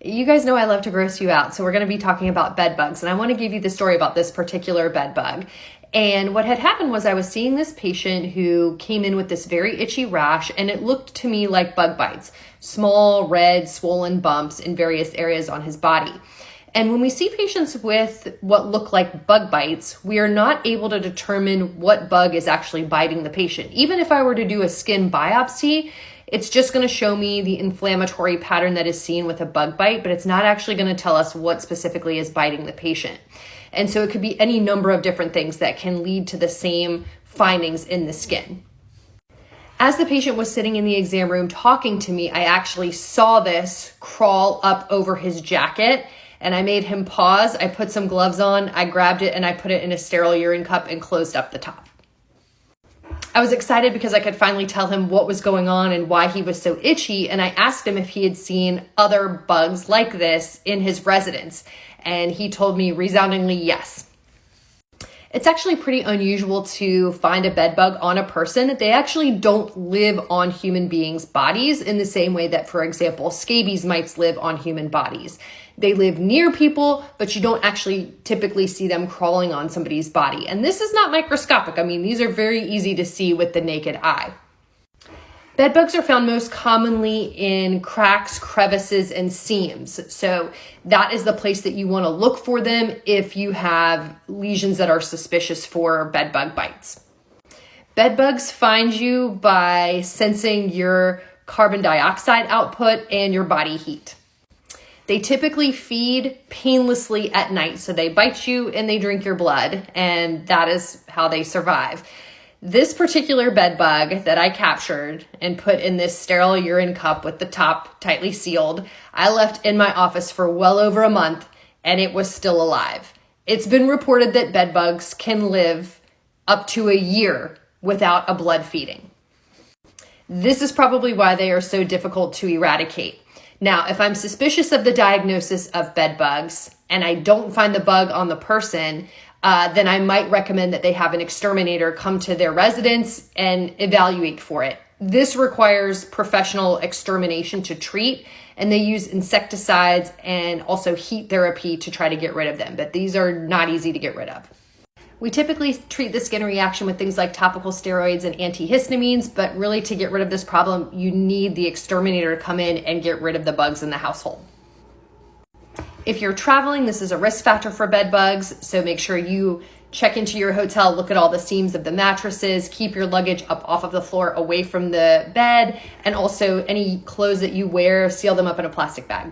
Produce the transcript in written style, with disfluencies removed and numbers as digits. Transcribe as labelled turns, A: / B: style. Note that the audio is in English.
A: You guys know I love to gross you out, so we're going to be talking about bed bugs, and I want to give you the story about this particular bed bug. And what had happened was I was seeing this patient who came in with this very itchy rash, and it looked to me like bug bites, small, red, swollen bumps in various areas on his body. And when we see patients with what look like bug bites, we are not able to determine what bug is actually biting the patient. Even if I were to do a skin biopsy, it's just going to show me the inflammatory pattern that is seen with a bug bite, but it's not actually going to tell us what specifically is biting the patient. And so it could be any number of different things that can lead to the same findings in the skin. As the patient was sitting in the exam room talking to me, I actually saw this crawl up over his jacket, and I made him pause. I put some gloves on, I grabbed it, and I put it in a sterile urine cup and closed up the top. I was excited because I could finally tell him what was going on and why he was so itchy, and I asked him if he had seen other bugs like this in his residence, and he told me resoundingly yes. It's actually pretty unusual to find a bed bug on a person. They actually don't live on human beings' bodies in the same way that, for example, scabies mites live on human bodies. They live near people, but you don't actually typically see them crawling on somebody's body. And this is not microscopic. I mean, these are very easy to see with the naked eye. Bed bugs are found most commonly in cracks, crevices, and seams. So that is the place that you want to look for them if you have lesions that are suspicious for bed bug bites. Bed bugs find you by sensing your carbon dioxide output and your body heat. They typically feed painlessly at night. So they bite you and they drink your blood, and that is how they survive. This particular bed bug that I captured and put in this sterile urine cup with the top tightly sealed, I left in my office for well over a month, and it was still alive. It's been reported that bed bugs can live up to a year without a blood feeding. This is probably why they are so difficult to eradicate. Now, if I'm suspicious of the diagnosis of bed bugs and I don't find the bug on the person, then I might recommend that they have an exterminator come to their residence and evaluate for it. This requires professional extermination to treat, and they use insecticides and also heat therapy to try to get rid of them, but these are not easy to get rid of. We typically treat the skin reaction with things like topical steroids and antihistamines, but really to get rid of this problem, you need the exterminator to come in and get rid of the bugs in the household. If you're traveling, this is a risk factor for bed bugs, so make sure you check into your hotel, look at all the seams of the mattresses, keep your luggage up off of the floor away from the bed, and also any clothes that you wear, seal them up in a plastic bag.